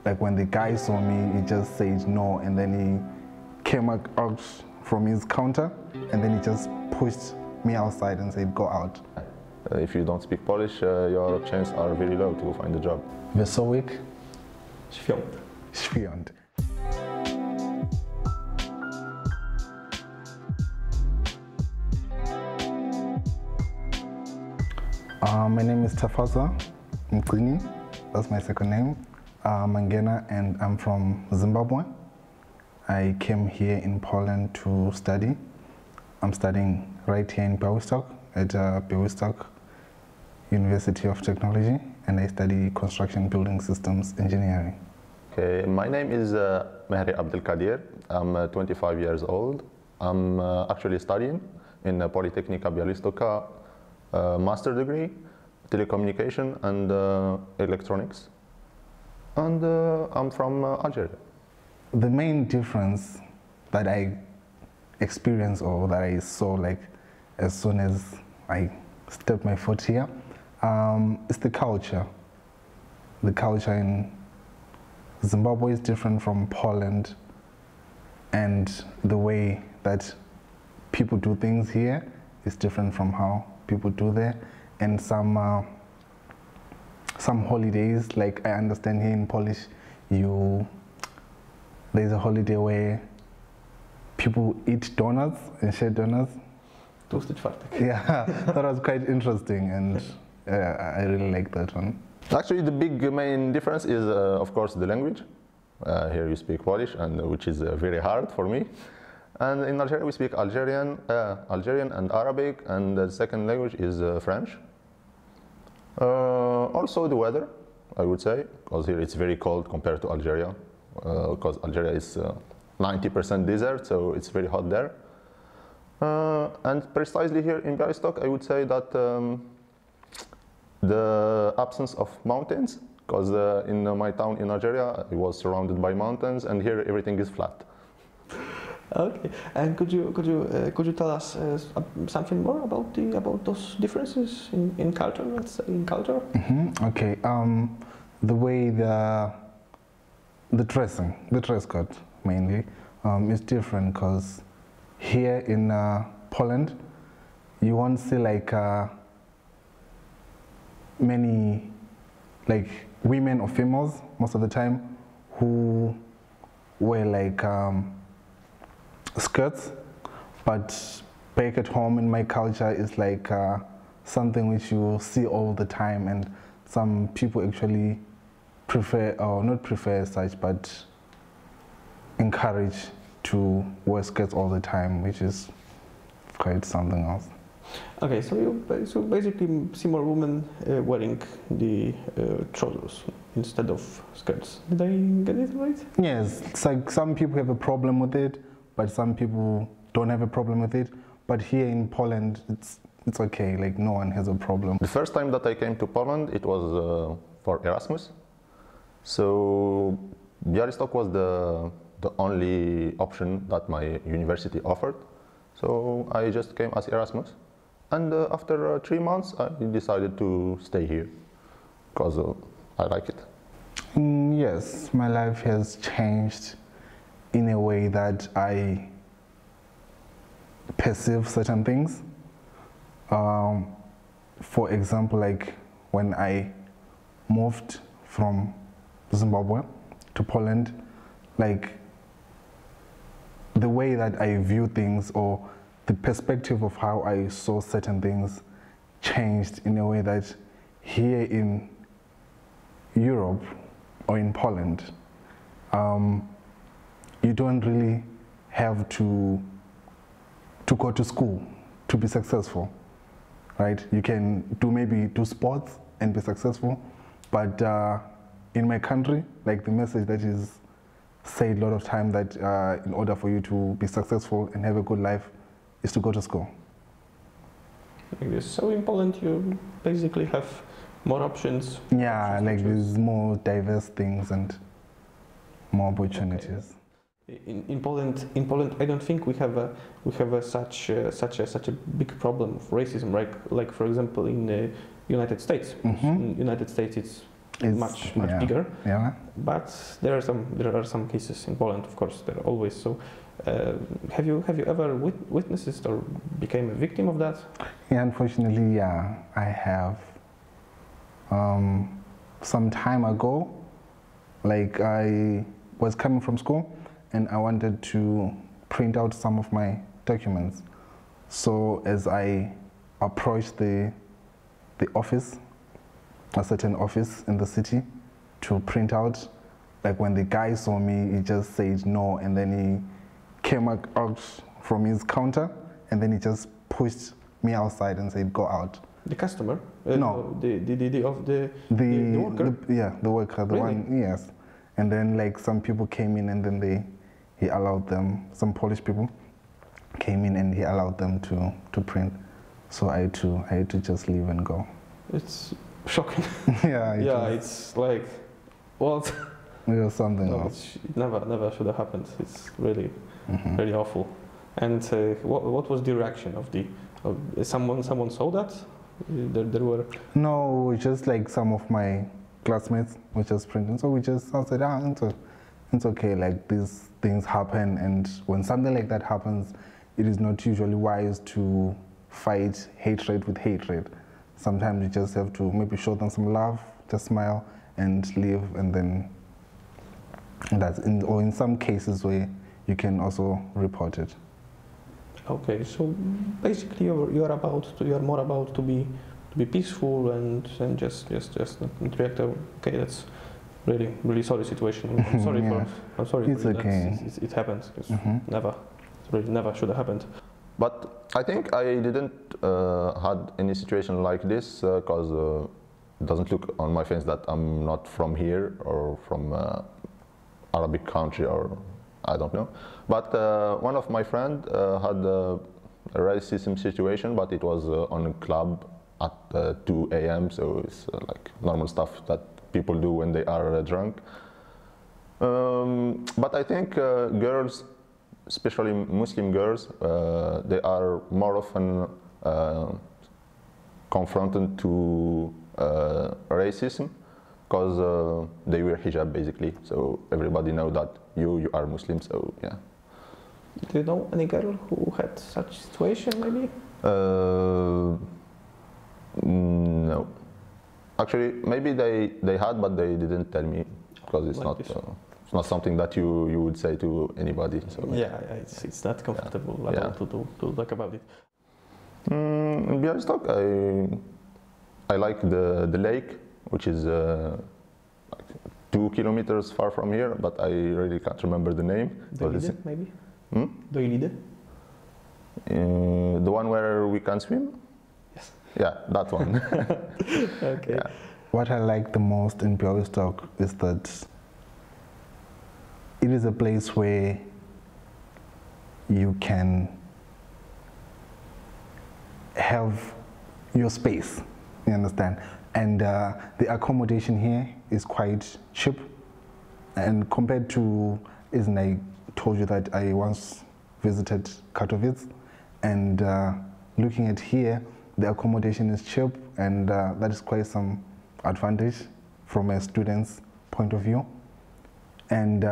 Like when the guy saw me, he just said no, and then he came out from his counter, and then he just pushed me outside and said, go out. If you don't speak Polish, your chances are very low to find a job. Wesołych Świąt. świąt. My name is Tafadzwa Mangena, that's my second name, Mangena, and I'm from Zimbabwe. I came here in Poland to study. I'm studying right here in Białystok at Białystok University of Technology, and I study construction building systems engineering. Okay, my name is Mehri Abdelkadir. I'm 25 years old. I'm actually studying in Polytechnica Białystok, master degree, telecommunication and electronics. And I'm from Algeria. The main difference that I experienced or that I saw like as soon as I stepped my foot here is the culture. The culture in Zimbabwe is different from Poland, and the way that people do things here is different from how people do there. And some holidays, like I understand here in Polish, there's a holiday where people eat donuts and share donuts. Tłusty czwartek. Yeah, that was quite interesting, and I really like that one. Actually, the big main difference is, of course, the language. Here you speak Polish, and which is very hard for me. And in Algeria we speak Algerian and Arabic, and the second language is French. Also the weather, I would say, because here it's very cold compared to Algeria, because Algeria is 90% desert, so it's very hot there. And precisely here in Białystok, I would say that the absence of mountains, because in my town in Algeria, I was surrounded by mountains, and here everything is flat. Okay, and could you tell us something more about those differences in culture? Let's say in culture. Mm-hmm. Okay, the way the dress code mainly is different, because here in Poland you won't see like many like women or females most of the time who wear like skirts, but back at home in my culture is like something which you see all the time, and some people actually prefer, or not prefer as such, but encourage to wear skirts all the time, which is quite something else. Okay, so you basically see more women wearing the trousers instead of skirts. Did I get it right? Yes, it's like some people have a problem with it, but some people don't have a problem with it. But here in Poland, it's okay, like no one has a problem. The first time that I came to Poland, it was for Erasmus. So Białystok was the only option that my university offered. So I just came as Erasmus. And after 3 months, I decided to stay here because I like it. Yes, my life has changed in a way that I perceive certain things. For example, like when I moved from Zimbabwe to Poland, like the way that I view things, or the perspective of how I saw certain things, changed in a way that here in Europe or in Poland, you don't really have to go to school to be successful, right? You can maybe do sports and be successful, but in my country, like the message that is said a lot of time, that in order for you to be successful and have a good life is to go to school. So in Poland you basically have more options. Yeah, like there's more diverse things and more opportunities. Okay. In Poland, I don't think we have such a big problem of racism, like for example in the United States. Mm-hmm. In the United States, it's It's much yeah. bigger. Yeah. But there are some cases in Poland, of course. There are always so. Have you ever witnessed or became a victim of that? Yeah, unfortunately, yeah, I have. Some time ago, like I was coming from school and I wanted to print out some of my documents. So as I approached the office, a certain office in the city, to print out, like when the guy saw me, he just said no, and then he came out from his counter and then he just pushed me outside and said, "Go out." The customer? No. The worker? The worker, the Really? one, yes. And then like some people came in and then he allowed them, some Polish people came in and he allowed them to print. So I had to just leave and go. It's shocking. Yeah, it's like, what? it was something No, else. it never should have happened. It's really, Mhm. really awful. And what was the reaction of someone saw that? There were. No, just like some of my classmates were just printing. So I said, it's okay, like these things happen, and when something like that happens, it is not usually wise to fight hatred with hatred. Sometimes you just have to maybe show them some love, just smile and leave, and then or in some cases where you can also report it. Okay, so basically you're more about to be peaceful and just not react. Okay, that's really sorry situation. I'm sorry Yeah. I'm sorry It's for okay. that. It happens. It's Mhm. never should have happened. But I think I didn't had any situation like this because it doesn't look on my face that I'm not from here or from Arabic country, or I don't know. But one of my friend had a racism situation, but it was on a club at 2 a.m. So it's like normal stuff that people do when they are drunk. But I think girls, especially Muslim girls, they are more often confronted to racism because they wear hijab basically. So everybody know that you are Muslim. So yeah. Do you know any girl who had such situation maybe? No. Actually, maybe they had, but they didn't tell me because it's not something that you would say to anybody. So Yeah, it's not comfortable at all to talk about it. In Białystok, I like the lake, which is like 2 kilometers far from here, but I really can't remember the name. Doilide, maybe? Hmm? Doilide? The one where we can swim? Yes. Yeah, that one. Okay. Yeah. What I like the most in Białystok is that it is a place where you can have your space, you understand? And the accommodation here is quite cheap. And compared to, isn't I told you that I once visited Katowice, and looking at here, the accommodation is cheap, and that is quite some advantage from a student's point of view. And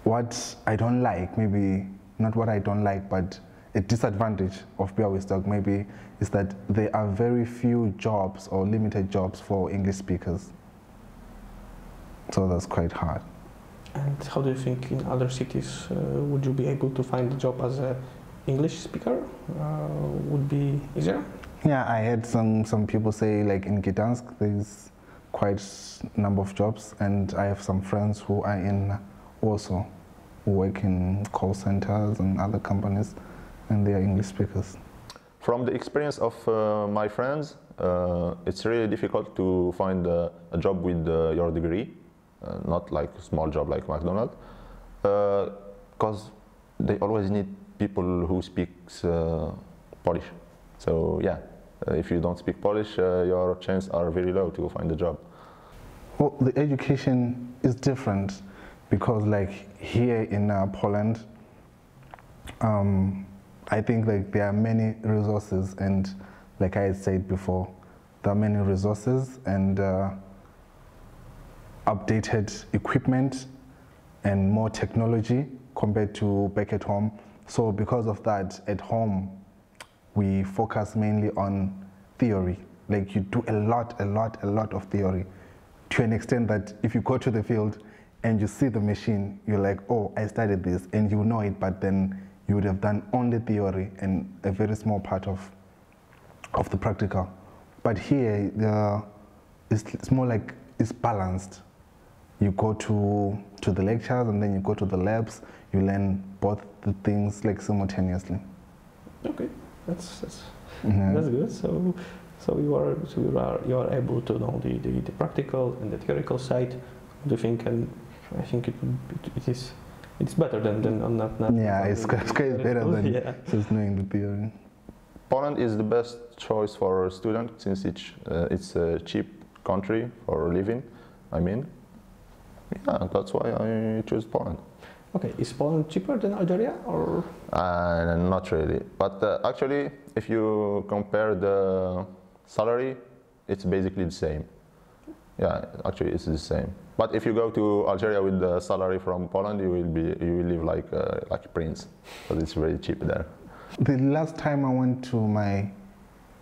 what I don't like, maybe not what I don't like, but a disadvantage of Białystok maybe is that there are very few jobs or limited jobs for English speakers. So that's quite hard. And how do you think in other cities would you be able to find a job as an English speaker? Would be easier? Yeah, I had some people say like in Gdansk there's quite a number of jobs, and I have some friends who are in Warsaw who work in call centers and other companies, and they are English speakers. From the experience of my friends, it's really difficult to find a job with your degree, not like a small job like McDonald's, because they always need people who speak Polish. So yeah, if you don't speak Polish, your chances are very low to find a job. Well, the education is different because like here in Poland, I think like there are many resources, and like I had said before, there are many resources and updated equipment and more technology compared to back at home. So because of that, at home, we focus mainly on theory. Like you do a lot of theory, to an extent that if you go to the field and you see the machine, you're like, oh, I studied this, and you know it, but then you would have done only theory and a very small part of the practical. But here, it's more like it's balanced. You go to the lectures and then you go to the labs. You learn both the things like simultaneously. Okay, that's good. So you are able to know the practical and the theoretical side. Do you think? And I think it's better than on that. Yeah, it's quite better than just knowing the theory. Poland is the best choice for a student since it's a cheap country for living. I mean, yeah, that's why I choose Poland. Okay, is Poland cheaper than Algeria or? Not really, but actually, if you compare the salary, it's basically the same. Yeah, actually, it's the same. But if you go to Algeria with the salary from Poland, you will live like a prince, because it's very cheap there. The last time I went to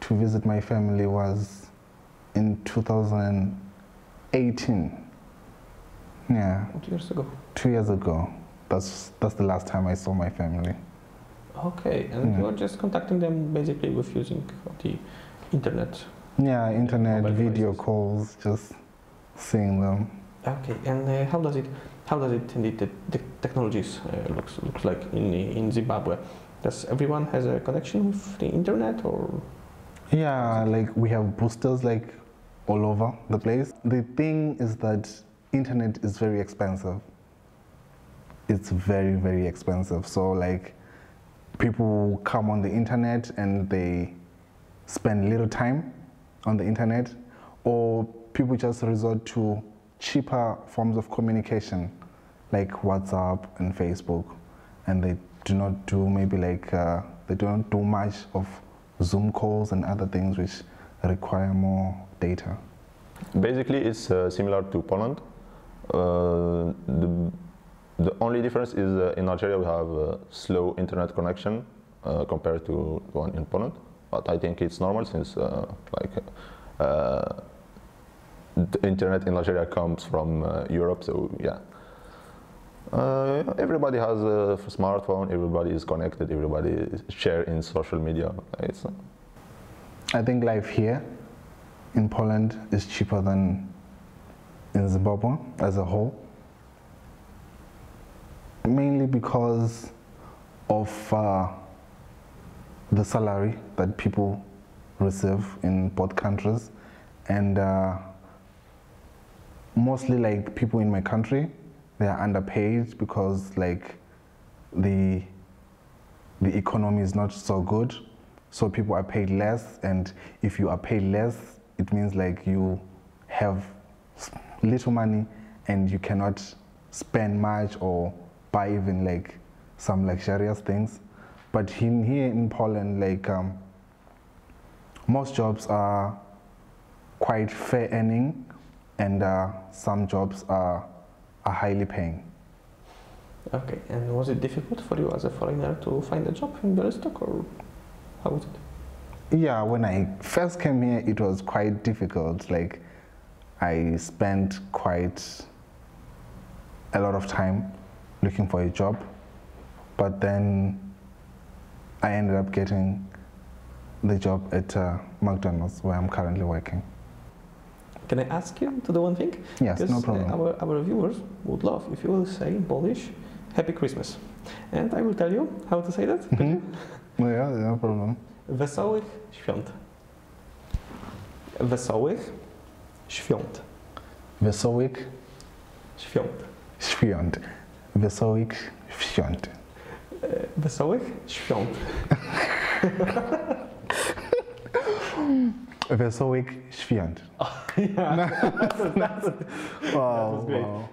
visit my family was in 2018. Yeah. 2 years ago. 2 years ago. That's the last time I saw my family. Okay, and you are just contacting them basically with using the internet. Yeah, internet, video devices. calls, just seeing them. Okay, and how does it indeed the technologies looks like in Zimbabwe? Does everyone has a connection with the internet or? Yeah, like we have boosters like all over the place. The thing is that internet is very expensive. It's very, very expensive. So like people come on the internet and they spend little time on the internet, or people just resort to cheaper forms of communication like WhatsApp and Facebook, and they do not do maybe like they don't do much of Zoom calls and other things which require more data. Basically, it's similar to Poland. The only difference is in Algeria we have a slow internet connection compared to the one in Poland, but I think it's normal since the internet in Algeria comes from Europe, so yeah. Everybody has a smartphone, everybody is connected, everybody is sharing social media. I think life here in Poland is cheaper than in Zimbabwe as a whole. Mainly because of the salary that people receive in both countries, and mostly like people in my country, they are underpaid because like the economy is not so good, so people are paid less, and if you are paid less, it means like you have little money and you cannot spend much or buy even like some luxurious things. But here in Poland, like most jobs are quite fair earning, and some jobs are highly paying. Okay, and was it difficult for you as a foreigner to find a job in Białystok, or how was it? Yeah, when I first came here, it was quite difficult. Like I spent quite a lot of time looking for a job, but then I ended up getting the job at McDonald's, where I'm currently working. Can I ask you to do one thing? Yes, no problem. Our viewers would love if you will say in Polish, Happy Christmas. And I will tell you how to say that. Yeah, no problem. Wesołych świąt. Wesołych świąt. Wesołych Świąt. świąt. Wesołych świąt. Wesołych świąt. Wesołych świąt. Yeah, that was great. Wow.